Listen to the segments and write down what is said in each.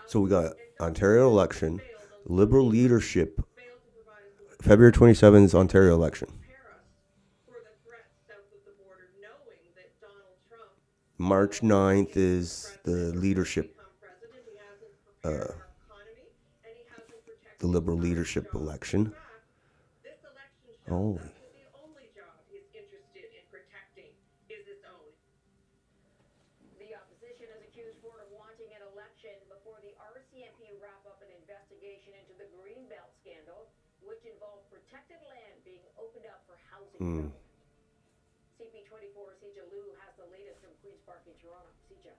So we got Ontario election, Liberal leadership, February 27th Ontario election. March 9th is the leadership, uh, the Liberal leadership election. Holy. The opposition has accused Ford of wanting an election before the RCMP wrap up an investigation into the Greenbelt scandal, which involved protected land being opened up for housing Hmm. development. CP24 Sija Lu has the latest from Queen's Park in Toronto. Sija.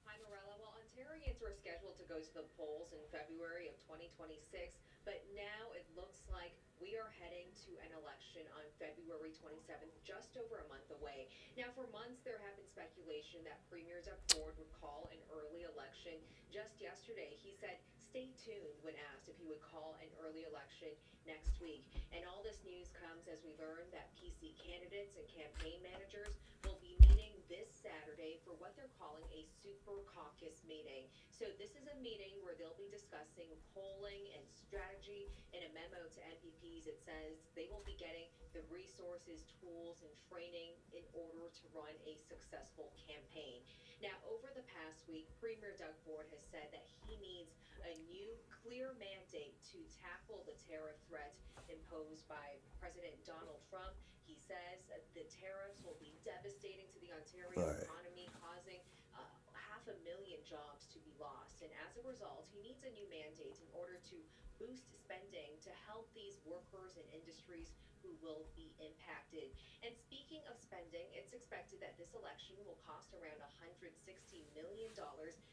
Hi, Morella. Well, Ontarians were scheduled to go to the polls in February of 2026, but now it looks like we are heading to an election on February 27th, just over a month away. Now, for months, there have been speculation that Premier Doug Ford would call an early election. Just yesterday, he said, stay tuned when asked if he would call an early election next week. And all this news comes as we learn that PC candidates and campaign managers will be meeting this Saturday for what they're calling a super caucus meeting. So this is a meeting where they'll be discussing polling and strategy. In a memo to MPPs, it says they will be getting the resources, tools, and training in order to run a successful campaign. Now, over the past week, Premier Doug Ford has said that he needs a new clear mandate to tackle the tariff threat imposed by President Donald Trump. He says the tariffs will be devastating to the All Ontario right. economy, causing 500,000 jobs to be lost. And as a result, he needs a new mandate in order to boost spending to help these workers and industries who will be impacted. And speaking of spending, it's expected that this election will cost around $160 million.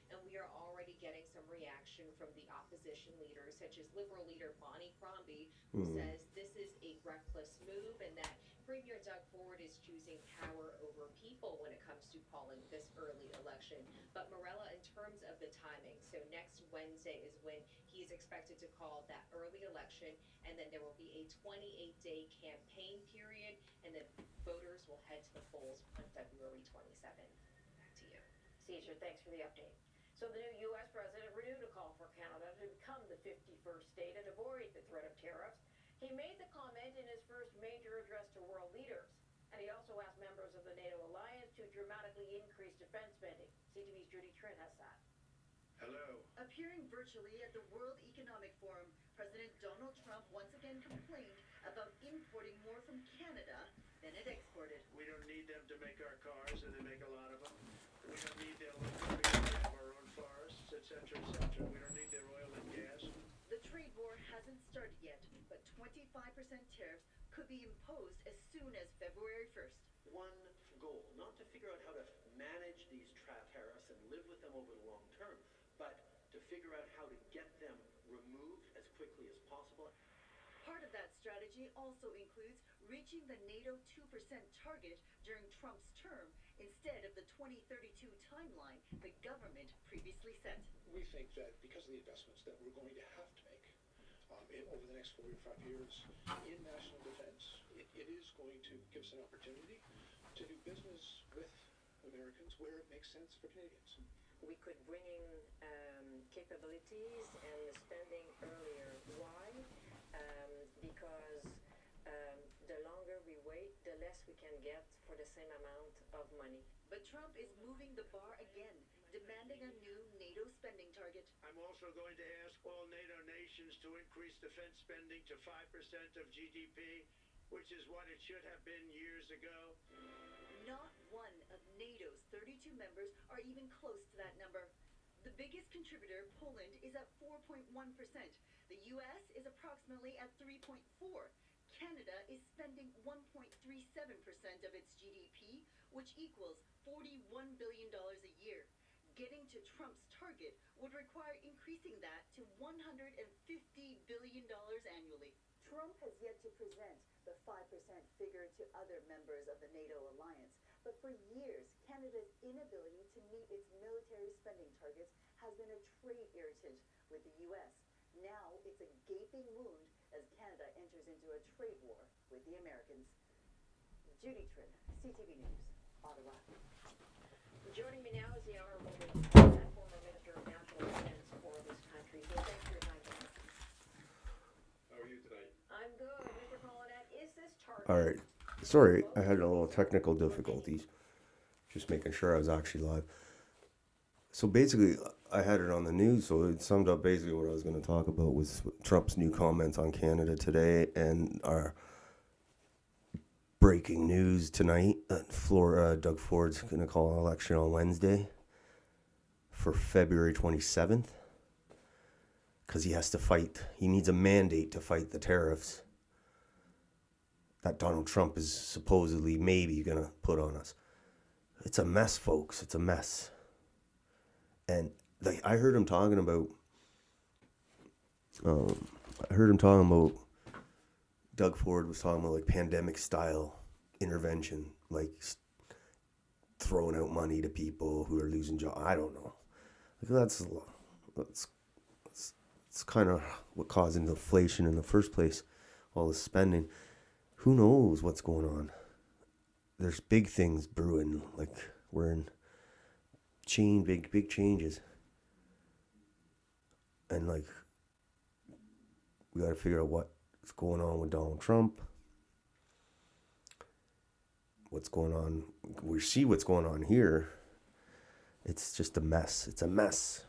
And we are already getting some reaction from the opposition leaders, such as Liberal leader Bonnie Crombie, who Hmm. says this is a reckless move and that Premier Doug Ford is choosing power over people when it comes to calling this early election. But Morella, in terms of the timing, so next Wednesday is when he's expected to call that early election, and then there will be a 28-day campaign period, and then voters will head to the polls on February 27th. Back to you. Caesar, thanks for the update. So the new U.S. president renewed a call for Canada to become the 51st state and avoid the threat of tariffs. He made the comment in his first major address to world leaders. And he also asked members of the NATO alliance to dramatically increase defense spending. CTV's Judy Trent has that. Hello. Appearing virtually at the World Economic Forum, President Donald Trump once again complained about importing more from Canada than it exported. We don't need them to make our cars, and they make a lot of them. We don't need their liquor because we have our own forests, etc., etc. We don't need their oil and gas. The trade war hasn't started yet, but 25% tariffs could be imposed as soon as February 1st. One goal, not to figure out how to manage these tariffs and live with them over the long term, but to figure out how to get them removed as quickly as possible. Part of that strategy also includes reaching the NATO 2% target during Trump's term instead of the 2032 timeline the government previously set. We think that because of the investments that we're going to have to make over the next 4 or 5 years in national defense, it is going to give us an opportunity to do business with Americans where it makes sense for Canadians. We could bring in capabilities and spending earlier. Why? Because the longer we wait, the less we can get for the same amount of money. But Trump is moving the bar again, demanding a new NATO spending target. I'm also going to ask all NATO nations to increase defense spending to 5% of GDP, which is what it should have been years ago. Not one of NATO's 32 members are even close to that number. The biggest contributor, Poland, is at 4.1%. The U.S. is approximately at 3.4%. Canada is spending 1.37% of its GDP, which equals $41 billion a year. Getting to Trump's target would require increasing that to $150 billion annually. Trump has yet to present the 5% figure to other members of the NATO alliance. But for years, Canada's inability to meet its military spending targets has been a trade irritant with the U.S. Now it's a gaping wound as Canada enters into a trade war with the Americans. Judy Trinh, CTV News, Ottawa. Joining me now is the Honorable former Minister of National Defense, country. So thanks for your time tonight. How are you tonight? I'm good. Mr. Pollinette, is this target? All right. Sorry, I had a little technical difficulties. Just making sure I was actually live. So basically, I had it on the news, so it summed up basically what I was going to talk about was Trump's new comments on Canada today and our breaking news tonight that Doug Ford's going to call an election on Wednesday for February 27th because he has to fight. He needs a mandate to fight the tariffs that Donald Trump is supposedly maybe going to put on us. It's a mess, folks. It's a mess. And I heard him talking about, Doug Ford was talking about like pandemic style intervention, like throwing out money to people who are losing jobs. I don't know. Like that's kind of what caused inflation in the first place, all the spending. Who knows what's going on? There's big things brewing, like we're in big changes. And like we got to figure out what's going on with Donald Trump. What's going on? We see what's going on here. It's just a mess. It's a mess.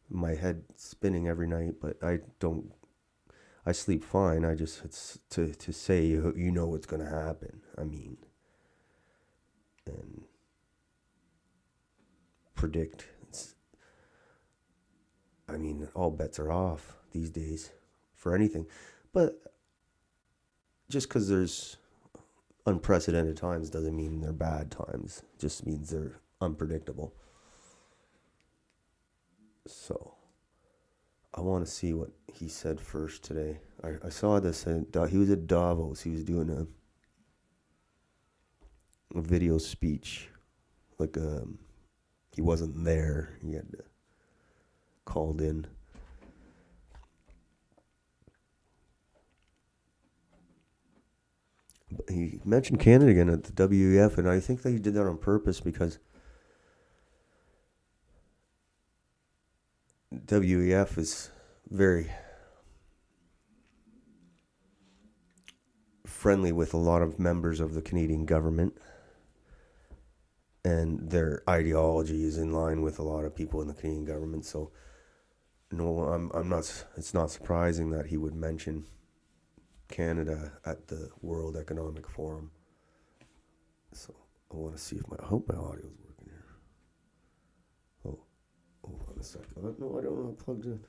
My head spinning every night, but I sleep fine. It's to say you know what's going to happen. I mean, and predict. All bets are off these days for anything. But just because there's unprecedented times doesn't mean they're bad times. It just means they're unpredictable. So I want to see what he said first today. I saw this. He was at Davos. He was doing a video speech. Like he wasn't there. He had called in. But he mentioned Canada again at the WEF, and I think that he did that on purpose because WEF is very friendly with a lot of members of the Canadian government, and their ideology is in line with a lot of people in the Canadian government. So, no, I'm not. It's not surprising that he would mention Canada at the World Economic Forum. So I want to see if I hope my audio is working here. Oh, hold on a second. No, I don't know. It plugged in.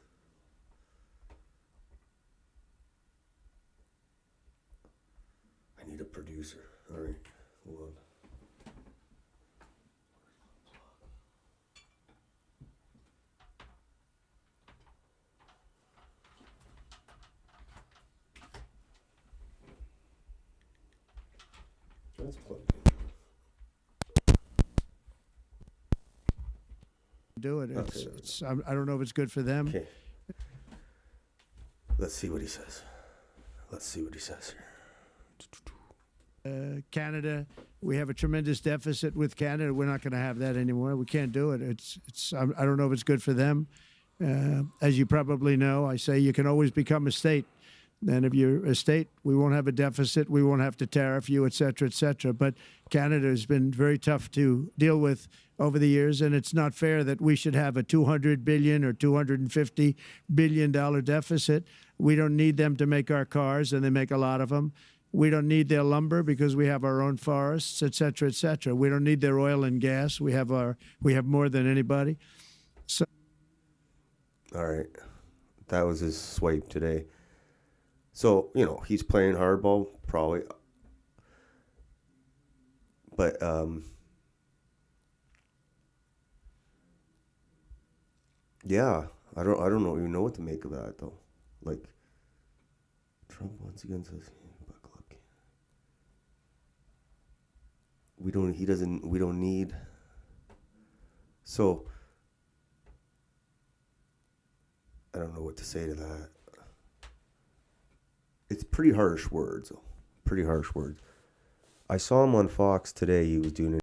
I need a producer. All right, hold on. That's plugged in. Do it. Okay. I don't know if it's good for them. Okay. Let's see what he says. Here. Canada, we have a tremendous deficit with Canada. We're not going to have that anymore. We can't do it. I don't know if it's good for them. As you probably know, I say you can always become a state. And if you're a state, we won't have a deficit. We won't have to tariff you, et cetera, et cetera. But Canada has been very tough to deal with over the years, and it's not fair that we should have a $200 billion or $250 billion deficit. We don't need them to make our cars, and they make a lot of them. We don't need their lumber because we have our own forests, et cetera, et cetera. We don't need their oil and gas. We have more than anybody. So, All right, that was his swipe today. So, he's playing hardball, probably. But, yeah, I don't even know what to make of that, though. Like, Trump once again says, buckle up. We don't need. So, I don't know what to say to that. It's pretty harsh words, though. Pretty harsh words. I saw him on Fox today. He was doing